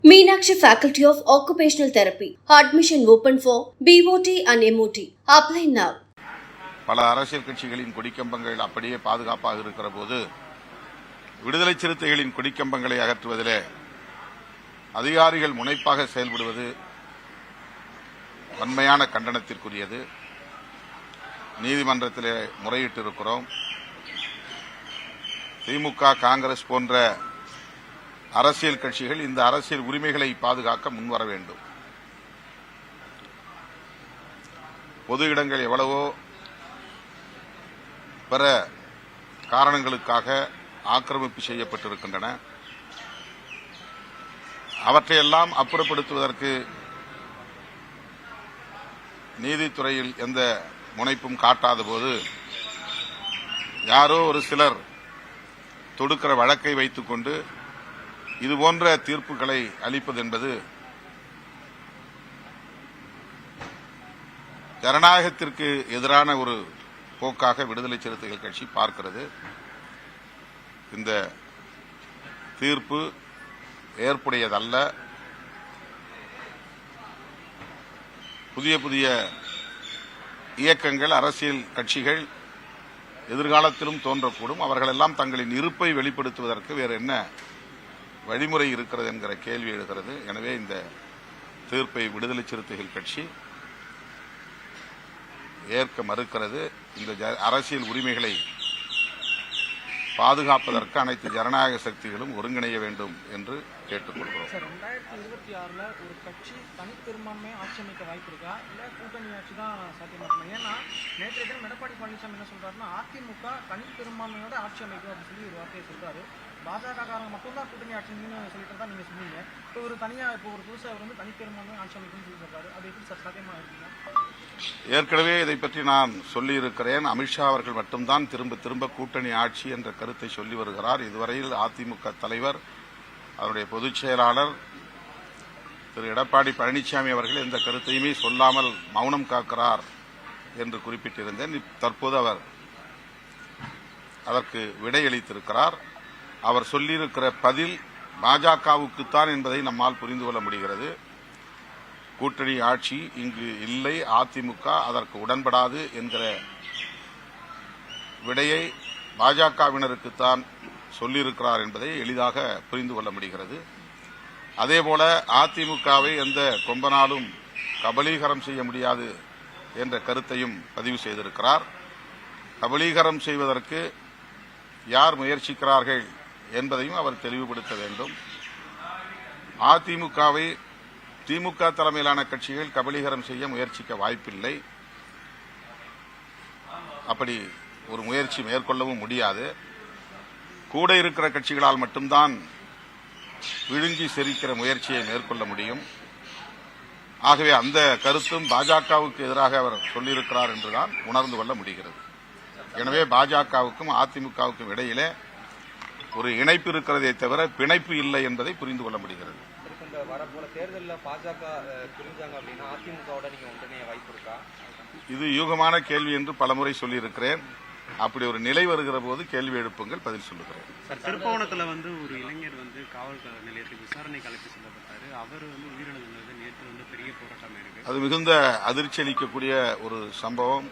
Meenakshi Faculty of Occupational Therapy. Admission open for BOT and MOT. Apply now. பல அரசியல் கட்சிகளின் கொடிக்கம்பங்கள் அப்படியே பாதுகாப்பாக இருக்கிற போது விடுதலை சிறுத்தைகளின் கொடிக்கம்பங்களை அகற்றுவதிலே அதிகாரிகள் முனைப்பாக செயல்படுவது வன்மையான கண்டனத்திற்குரியது. நீதிமன்றத்திலே முறையிட்டிருக்கிறோம். திமுக, காங்கிரஸ் போன்ற அரசியல் கட்சிகள் இந்த அரசியல் உரிமைகளை பாதுகாக்க முன்வர வேண்டும். பொது இடங்கள் எவ்வளவோ பிற காரணங்களுக்காக ஆக்கிரமிப்பு செய்யப்பட்டிருக்கின்றன. அவற்றையெல்லாம் அப்புறப்படுத்துவதற்கு நீதித்துறையில் எந்த முனைப்பும் காட்டாத போது யாரோ ஒரு சிலர் தொடுக்கிற வழக்கை வைத்துக் கொண்டு இதுபோன்ற தீர்ப்புகளை அளிப்பது என்பது ஜனநாயகத்திற்கு எதிரான ஒரு போக்காக விடுதலை சிறுத்தைகள் கட்சி பார்க்கிறது. இந்த தீர்ப்பு ஏற்புடையதல்ல. புதிய புதிய இயக்கங்கள், அரசியல் கட்சிகள் எதிர்காலத்திலும் தோன்றக்கூடும். அவர்களெல்லாம் தங்களின் இருப்பை வெளிப்படுத்துவதற்கு வேறு என்ன வழிமுறை இருக்கிறது என்கிற கேள்வி எழுகிறது. எனவே இந்த தீர்ப்பை விடுதலை சிறுத்தைகள் கட்சி ஏற்க மறுக்கிறது. இந்த அரசியல் உரிமைகளை பாதுகாப்பதற்கு அனைத்து ஜனநாயக சக்திகளும் ஒருங்கிணைய வேண்டும் என்று கேட்டுக் கொள்கிறோம். 2026 ஒரு கட்சி தனிப்பெரும்பான்மையை ஆட்சி அமைக்க வாய்ப்பு இருக்கா, இல்ல கூட்டணி ஆட்சி தான் சாத்தியமாக்குமா? ஏன்னா நேற்றைய தினம் எடப்பாடி பழனிசாமி என்ன சொல்றாருன்னா, அதிமுக தனிப்பெரும்பான்மையோட ஆட்சி அமைக்கும் அப்படின்னு சொல்லி ஒரு வார்த்தையை சொல்றாரு. பாஜக காரங்க மட்டும்தான் கூட்டணி ஆட்சின்னு சொல்லிட்டு தான் நீங்க சொன்னீங்க. இப்போ ஒரு தனியா ஒரு புதுசா அவர் வந்து தனிப்பெரும்பான்மை ஆட்சி அமைக்கும்னு சொல்லி சொல்றாரு. அது எப்படி சாத்தியமா இருக்குங்க? ஏற்கனவே இதை பற்றி நான் சொல்லியிருக்கிறேன். அமித்ஷா அவர்கள் மட்டும்தான் திரும்ப திரும்ப கூட்டணி ஆட்சி என்ற கருத்தை சொல்லி வருகிறார். இதுவரையில் அதிமுக தலைவர், அவருடைய பொதுச் செயலாளர் திரு எடப்பாடி பழனிசாமி அவர்கள் எந்த கருத்தையுமே சொல்லாமல் மௌனம் காக்கிறார் என்று குறிப்பிட்டிருந்தேன். தற்போது அவர் அதற்கு விடையளித்திருக்கிறார். அவர் சொல்லியிருக்கிற பதில் பாஜகவுக்குத்தான் என்பதை நம்மால் புரிந்து கொள்ள முடிகிறது. கூட்டணி ஆட்சி இங்கு இல்லை, அதிமுக அதற்கு உடன்படாது என்கிற விடையை பாஜகவினருக்குத்தான் சொல்லியிருக்கிறார் என்பதை எளிதாக புரிந்து கொள்ள முடிகிறது. அதேபோல அதிமுகவை எந்த கொம்பனாலும் கபலீகரம் செய்ய முடியாது என்ற கருத்தையும் பதிவு செய்திருக்கிறார். கபலீகரம் செய்வதற்கு யார் முயற்சிக்கிறார்கள் என்பதையும் அவர் தெளிவுபடுத்த வேண்டும். அதிமுகவை திமுக தலைமையிலான கட்சிகள் கபலீகரம் செய்ய முயற்சிக்க வாய்ப்பில்லை. அப்படி ஒரு முயற்சி மேற்கொள்ளவும் முடியாது. கூட இருக்கிற கட்சிகளால் மட்டும்தான் விழுங்கி செரிக்கிற முயற்சியை மேற்கொள்ள முடியும். ஆகவே அந்த கருத்தும் பாஜகவுக்கு எதிராக அவர் சொல்லியிருக்கிறார் என்றுதான் உணர்ந்து கொள்ள முடிகிறது. எனவே பாஜகவுக்கும் அதிமுகவுக்கும் இடையிலே ஒரு இணைப்பு இருக்கிறதே தவிர பிணைப்பு இல்லை என்பதை புரிந்து கொள்ள முடிகிறது. வரப்போற தேர்தலில் பாஜக பிரிஞ்சாங்க அப்படின்னா அதிமுகவோட நீங்க ஒன்றிணைய வாய்ப்பு இருக்கா? இது யூகமான கேள்வி என்று பலமுறை சொல்லியிருக்கிறேன். அப்படி ஒரு நிலை வருகிற போது கேள்வி எழுப்புங்கள், பதில் சொல்லுகிறேன். திருப்பவனத்துல ஒரு இளைஞர் காவல் நிலையத்துக்கு விசாரணைக்கு அழைத்து செல்லப்பட்டாரு. அவர் உயிரிழந்தது நேற்று பெரிய போராட்டம் இருக்கு. அது மிகுந்த அதிர்ச்சி அளிக்கக்கூடிய ஒரு சம்பவம்.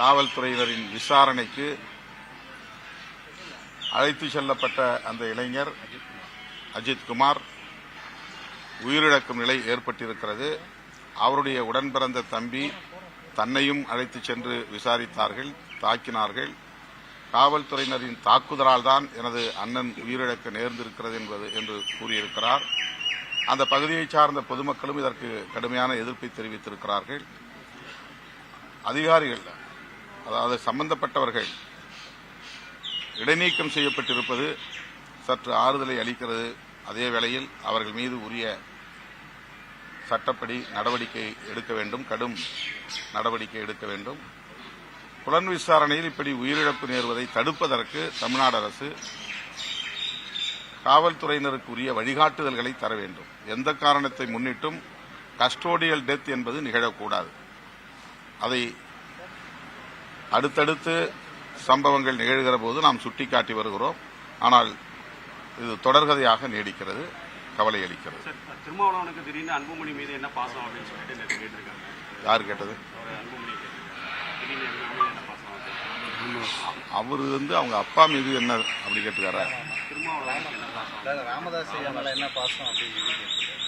காவல்துறையினரின் விசாரணைக்கு அழைத்து செல்லப்பட்ட அந்த இளைஞர் அஜித்குமார் உயிரிழக்கும் நிலை ஏற்பட்டிருக்கிறது. அவருடைய உடன்பிறந்த தம்பி தன்னையும் அழைத்து சென்று விசாரித்தார்கள், தாக்கினார்கள். காவல்துறையினரின் தாக்குதலால் தான் எனது அண்ணன் உயிரிழக்க நேர்ந்திருக்கிறது என்று கூறியிருக்கிறார். அந்த பகுதியைச் சார்ந்த பொதுமக்களும் இதற்கு கடுமையான எதிர்ப்பை தெரிவித்திருக்கிறார்கள். அதிகாரிகள், அதாவது சம்பந்தப்பட்டவர்கள் இடைநீக்கம் செய்யப்பட்டிருப்பது சற்று ஆறுதலை அளிக்கிறது. அதே வேளையில் அவர்கள் மீது உரிய சட்டப்படி நடவடிக்கை எடுக்க வேண்டும், கடும் நடவடிக்கை எடுக்க வேண்டும். புலன் விசாரணையில் இப்படி உயிரிழப்பு நேர்வதை தடுப்பதற்கு தமிழ்நாடு அரசு காவல்துறையினருக்கு உரிய வழிகாட்டுதல்களை தர வேண்டும். எந்த காரணத்தை முன்னிட்டும் கஸ்டோடியல் டெத் என்பது நிகழக்கூடாது. அதை அடுத்தடுத்து சம்பவங்கள் நிகழ்கிற போது நாம் சுட்டிக்காட்டி வருகிறோம். ஆனால் இது தொடர்கதையாக நீடிக்கிறது. கவலை அளிக்கிறது. சார், திருமாவளவனுக்கு திடீர்னு அன்புமணி மீது என்ன பாசம் அப்படின்னு சொல்லிட்டு நேற்று கேட்டிருக்காங்க. யார் கேட்டது? அவர் அன்புமணி திடீர்னு அன்புமணி மீது என்ன பாசம் அப்படின்னு. அவர் அவங்க அப்பா மீது என்ன அப்படி கேட்டுக்காரா? திருமாவளவனுக்கு என்ன பாசம், ராமதாஸ் மேல என்ன பாசம் அப்படின்னு சொல்லி கேட்டிருக்காரு.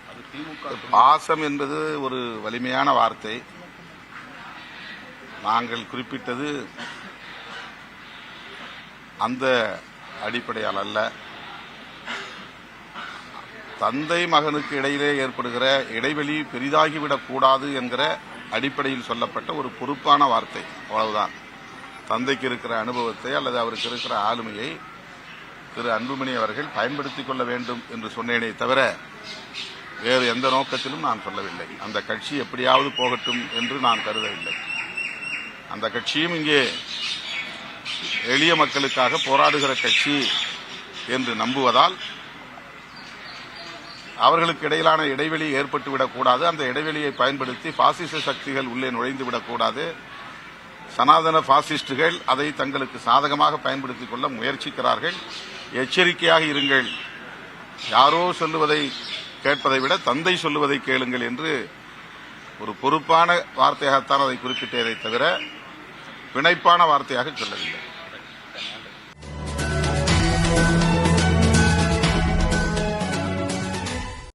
அது திமுக பாசம் என்பது ஒரு வலிமையான வார்த்தை. நாங்கள் குறிப்பிட்டது அந்த அடிப்படையால் அல்ல. தந்தை மகனுக்கு இடையிலே ஏற்படுகிற இடைவெளி பெரிதாகிவிடக் கூடாது என்கிற அடிப்படையில் சொல்லப்பட்ட ஒரு பொறுப்பான வார்த்தை, அவ்வளவுதான். தந்தைக்கு இருக்கிற அனுபவத்தை அல்லது அவருக்கு இருக்கிற ஆளுமையை திரு அன்புமணி அவர்கள் பயன்படுத்திக் கொள்ள வேண்டும் என்று சொன்னேனே தவிர வேறு எந்த நோக்கத்திலும் நான் சொல்லவில்லை. அந்த கட்சி எப்படியாவது போகட்டும் என்று நான் கருதவில்லை. அந்த கட்சியும் இங்கே எளிய மக்களுக்காக போராடுகிற கட்சி என்று நம்புவதால் அவர்களுக்கு இடையிலான இடைவெளி ஏற்பட்டுவிடக்கூடாது. அந்த இடைவெளியை பயன்படுத்தி பாசிச சக்திகள் உள்ளே நுழைந்துவிடக்கூடாது. சனாதன பாசிஸ்டுகள் அதை தங்களுக்கு சாதகமாக பயன்படுத்திக் கொள்ள முயற்சிக்கிறார்கள். எச்சரிக்கையாக இருங்கள். யாரோ சொல்லுவதை கேட்பதை விட தந்தை சொல்லுவதை கேளுங்கள் என்று ஒரு பொறுப்பான வார்த்தையாகத்தான் அதை குறிப்பிட்டதை தவிர பிணைப்பான வார்த்தையாக சொல்லவில்லை.